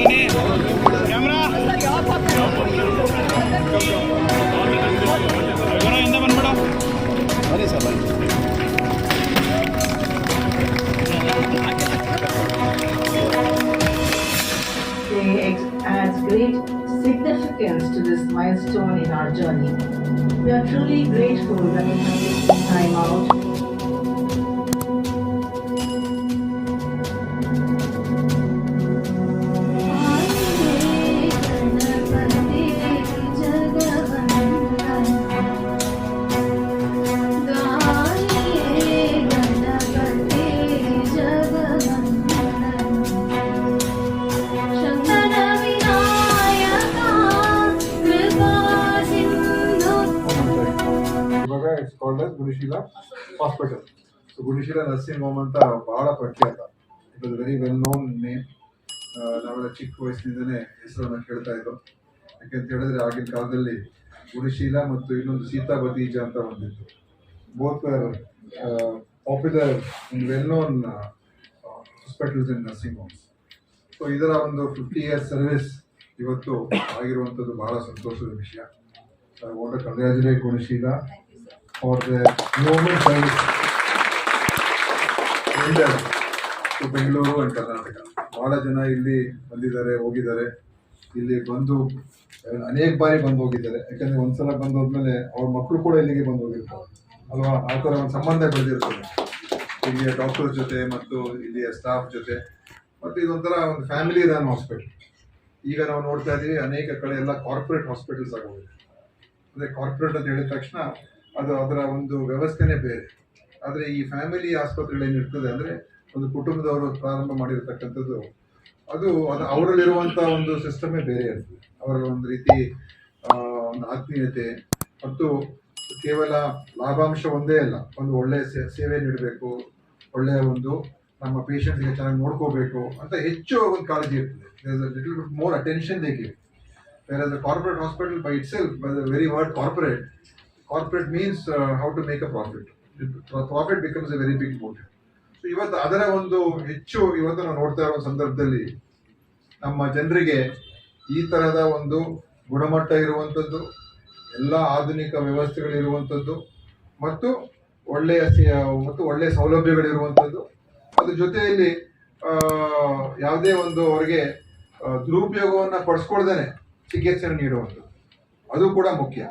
It adds great significance to this milestone in our journey. We are truly grateful that we have taken time out. It's called as Gunishila Hospital. So Gunishila Nursing Home ಅಂತ ಬಹಳ ಪ್ರಖ್ಯಾತ. It is very well known name. ನಾವೆಲ್ಲ ಚಿಕ್ಕ ವಯಸ್ಸಿನಿಂದನೇ ಹೆಸರನ್ನು ಕೇಳ್ತಾ ಇದ್ದೋ. ಯಾಕೆಂತ ಹೇಳಿದ್ರೆ ಆಗಿನ ಕಾಲದಲ್ಲಿ ಗುಣಶೀಲ ಮತ್ತು ಇನ್ನೊಂದು ಸೀತಾ ಬತೀಜ ಅಂತ ಬಂದಿತ್ತು. Both popular in well known hospitals in nursing homes. So ಇದರ ಒಂದು 50 years ಸರ್ವಿಸ್ ಇವತ್ತು ಆಗಿರುವಂಥದ್ದು ಬಹಳ ಸಂತೋಷದ ವಿಷಯ. I want to congratulate Gunishila for their movement service to Bengaluru and Karnataka. ಬಹಳ ಜನ ಇಲ್ಲಿ ಬಂದಿದ್ದಾರೆ, ಹೋಗಿದ್ದಾರೆ. ಇಲ್ಲಿ ಬಂದು ಅನೇಕ ಬಾರಿ ಬಂದು ಹೋಗಿದ್ದಾರೆ. ಯಾಕಂದ್ರೆ ಒಂದ್ಸಲ ಬಂದು ಹೋದ್ಮೇಲೆ ಅವ್ರ ಮಕ್ಕಳು ಕೂಡ ಇಲ್ಲಿಗೆ ಬಂದು ಹೋಗಿರ್ತಾರೆ ಅಲ್ವಾ. ಆ ಥರ ಒಂದು ಸಂಬಂಧ ಬೆಳೆದಿರ್ತದೆ ಇಲ್ಲಿಯ ಡಾಕ್ಟರ್ ಜೊತೆ ಮತ್ತು ಇಲ್ಲಿಯ ಸ್ಟಾಫ್ ಜೊತೆ. ಮತ್ತು ಇದೊಂಥರ ಒಂದು ಫ್ಯಾಮಿಲಿ ರನ್ ಹಾಸ್ಪಿಟಲ್. ಈಗ ನಾವು ನೋಡ್ತಾ ಇದ್ದೀವಿ ಅನೇಕ ಕಡೆ ಎಲ್ಲ ಕಾರ್ಪೊರೇಟ್ ಹಾಸ್ಪಿಟಲ್ಸ್ ಆಗೋಗಿದೆ. ಅಂದರೆ ಕಾರ್ಪೊರೇಟ್ ಅಂತ ಹೇಳಿದ ತಕ್ಷಣ ಅದು ಅದರ ಒಂದು ವ್ಯವಸ್ಥೆನೇ ಬೇರೆ. ಆದರೆ ಈ ಫ್ಯಾಮಿಲಿ ಆಸ್ಪತ್ರೆಗಳೇನಿರ್ತದೆ ಅಂದರೆ ಒಂದು ಕುಟುಂಬದವರು ಪ್ರಾರಂಭ ಮಾಡಿರ್ತಕ್ಕಂಥದ್ದು ಅದು ಅವರಲ್ಲಿರುವಂಥ ಒಂದು ಸಿಸ್ಟಮೇ ಬೇರೆ ಇರ್ತದೆ. ಅವರ ಒಂದು ರೀತಿ ಒಂದು ಆತ್ಮೀಯತೆ ಮತ್ತು ಕೇವಲ ಲಾಭಾಂಶ ಒಂದೇ ಅಲ್ಲ, ಒಂದು ಒಳ್ಳೆಯ ಸೇವೆ ನೀಡಬೇಕು, ಒಳ್ಳೆಯ ಒಂದು ನಮ್ಮ ಪೇಷಂಟ್ಸ್ಗೆ ಚೆನ್ನಾಗಿ ನೋಡ್ಕೋಬೇಕು ಅಂತ ಹೆಚ್ಚು ಒಂದು ಕಾಳಜಿ ಇರ್ತದೆ. Little bit more attention they give. Whereas a corporate hospital by itself, by the very word corporate means how to make a profit. Profit becomes a very big motive. So ಇವತ್ತು ಅದರ ಒಂದು ಹೆಚ್ಚು ಇವತ್ತು ನಾವು ನೋಡ್ತಾ ಇರೋ ಸಂದರ್ಭದಲ್ಲಿ ನಮ್ಮ ಜನರಿಗೆ ಈ ತರಹದ ಒಂದು ಗುಣಮಟ್ಟ ಇರುವಂಥದ್ದು, ಎಲ್ಲ ಆಧುನಿಕ ವ್ಯವಸ್ಥೆಗಳಿರುವಂಥದ್ದು ಮತ್ತು ಒಳ್ಳೆಯ ಸೌಲಭ್ಯಗಳಿರುವಂಥದ್ದು, ಅದ್ರ ಜೊತೆಯಲ್ಲಿ ಯಾವುದೇ ಒಂದು ಅವರಿಗೆ ದುರುಪಯೋಗವನ್ನು ಪಡಿಸ್ಕೊಳ್ದೇನೆ ಚಿಕಿತ್ಸೆಯನ್ನು ನೀಡುವಂಥದ್ದು ಅದು ಕೂಡ ಮುಖ್ಯ.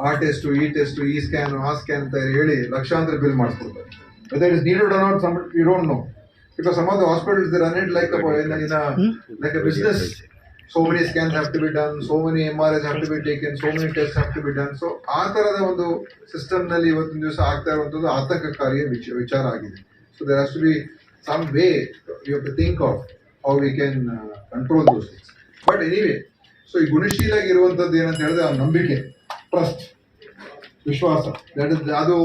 ಆ ಟೆಸ್ಟು, ಈ ಸ್ಕ್ಯಾನು, ಆ ಸ್ಕ್ಯಾನ್ ಅಂತ ಹೇಳಿ ಲಕ್ಷಾಂತರ bill ಮಾಡಿಸ್ಕೊಡ್ತಾರೆ. Whether it is needed or not, you don't know. Because some of the hospitals, they run it like a business. So many scans have to be done, so many MRIs have to be taken, so many tests have to be done. So ಆ ಥರದ ಒಂದು ಸಿಸ್ಟಮ್ನಲ್ಲಿ ಇವತ್ತಿನ ದಿವಸ ಆಗ್ತಾ ಇರುವಂಥದ್ದು ಆತಂಕಕಾರಿಯ ವಿಚಾರ ಆಗಿದೆ. So there has to be some way you have to think of how we can control those things. But anyway, so ಈ ಗುಣಶೀಲಾಗಿ ಇರುವಂಥದ್ದು ಏನಂತ ಹೇಳಿದ್ರೆ ಆ ನಂಬಿಕೆ, ಟ್ರಸ್ಟ್, ವಿಶ್ವಾಸ. ಅದು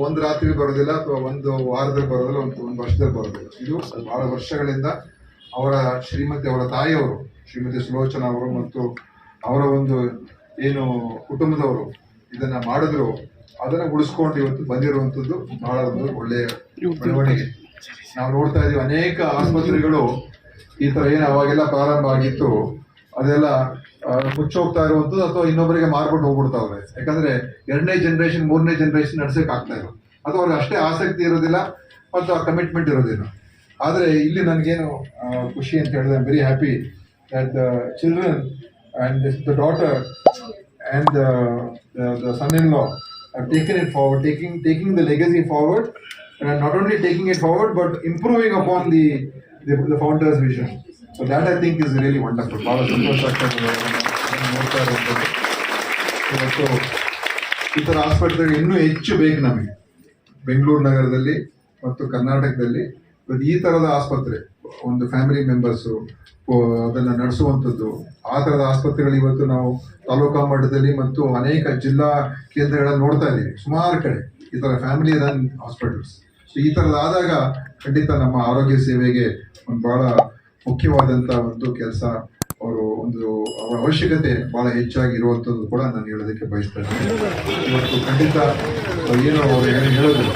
ಒಂದು ರಾತ್ರಿ ಬರೋದಿಲ್ಲ ಅಥವಾ ಒಂದು ವಾರದಲ್ಲಿ ಬರೋದಿಲ್ಲ, ಒಂದು ವರ್ಷದಲ್ಲಿ ಬರೋದಿಲ್ಲ. ಇದು ಬಹಳ ವರ್ಷಗಳಿಂದ ಅವರ ಅವರ ತಾಯಿಯವರು ಶ್ರೀಮತಿ ಸುಲೋಚನಾ ಅವರು ಮತ್ತು ಅವರ ಒಂದು ಏನು ಕುಟುಂಬದವರು ಇದನ್ನ ಮಾಡಿದ್ರು, ಅದನ್ನ ಉಳಿಸ್ಕೊಂಡು ಇವತ್ತು ಬಂದಿರುವಂಥದ್ದು ಬಹಳ ಒಂದು ಒಳ್ಳೆಯ ಬೆಳವಣಿಗೆ. ನಾವು ನೋಡ್ತಾ ಇದೀವಿ ಅನೇಕ ಆಸ್ಪತ್ರೆಗಳು ಈ ತರ ಏನು ಅವಾಗೆಲ್ಲ ಪ್ರಾರಂಭ ಆಗಿತ್ತು ಅದೆಲ್ಲ ಮುಚ್ಚೋಗ್ತಾ ಇರುವಂಥದ್ದು ಅಥವಾ ಇನ್ನೊಬ್ಬರಿಗೆ ಮಾರ್ಬಿಟ್ಟು ಹೋಗ್ಬಿಡ್ತಾವ್ರೆ. ಯಾಕಂದ್ರೆ 2ನೇ ಜನರೇಷನ್ 3ನೇ ಜನರೇಷನ್ ನಡ್ಸಕ್ ಆಗ್ತಾ ಇಲ್ಲ, ಅಥವಾ ಅವ್ರಿಗೆ ಅಷ್ಟೇ ಆಸಕ್ತಿ ಇರೋದಿಲ್ಲ ಮತ್ತು ಆ ಕಮಿಟ್ಮೆಂಟ್ ಇರೋದಿಲ್ಲ. ಆದರೆ ಇಲ್ಲಿ ನನಗೇನು ಖುಷಿ ಅಂತ ಹೇಳಿದ್ರೆ, I am very happy that the children and the daughter and the son in law have taken it forward, taking the legacy forward, and not only taking it forward but improving upon the founder's vision. So that I think is really wonderful. ಬಹಳ ಸಂತೋಷ ಆಗ್ತದೆ ನೋಡ್ತಾ ಇರುವಂಥದ್ದು. ಇವತ್ತು ಈ ಥರ ಆಸ್ಪತ್ರೆಗಳು ಇನ್ನೂ ಹೆಚ್ಚು ಬೇಕು ನಮಗೆ ಬೆಂಗಳೂರು ನಗರದಲ್ಲಿ ಮತ್ತು ಕರ್ನಾಟಕದಲ್ಲಿ. ಇವತ್ತು ಈ ಥರದ ಆಸ್ಪತ್ರೆ ಒಂದು ಫ್ಯಾಮಿಲಿ ಮೆಂಬರ್ಸು ಅದನ್ನು ನಡೆಸುವಂಥದ್ದು, ಆ ಥರದ ಆಸ್ಪತ್ರೆಗಳು ಇವತ್ತು ನಾವು ತಾಲೂಕಾ ಮಟ್ಟದಲ್ಲಿ ಮತ್ತು ಅನೇಕ ಜಿಲ್ಲಾ ಕೇಂದ್ರಗಳಲ್ಲಿ ನೋಡ್ತಾ ಇದ್ದೀವಿ. ಸುಮಾರು ಕಡೆ ಈ ಥರ ಫ್ಯಾಮಿಲಿ ರನ್ ಹಾಸ್ಪಿಟಲ್ಸ್. ಸೊ ಈ ಥರದಾದಾಗ ಖಂಡಿತ ನಮ್ಮ ಆರೋಗ್ಯ ಸೇವೆಗೆ ಒಂದು ಬಹಳ ಮುಖ್ಯವಾದಂಥ ಒಂದು ಕೆಲಸ, ಅವರ ಅವಶ್ಯಕತೆ ಬಹಳ ಹೆಚ್ಚಾಗಿರುವಂಥದ್ದು ಕೂಡ ನಾನು ಹೇಳೋದಕ್ಕೆ ಬಯಸ್ತಾ ಇದ್ದೀನಿ. ಇವತ್ತು ಖಂಡಿತ ಏನು ಅವರು ಹೇಳೋದು,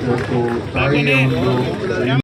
ಇವತ್ತು ತಾಯಿಯ ಒಂದು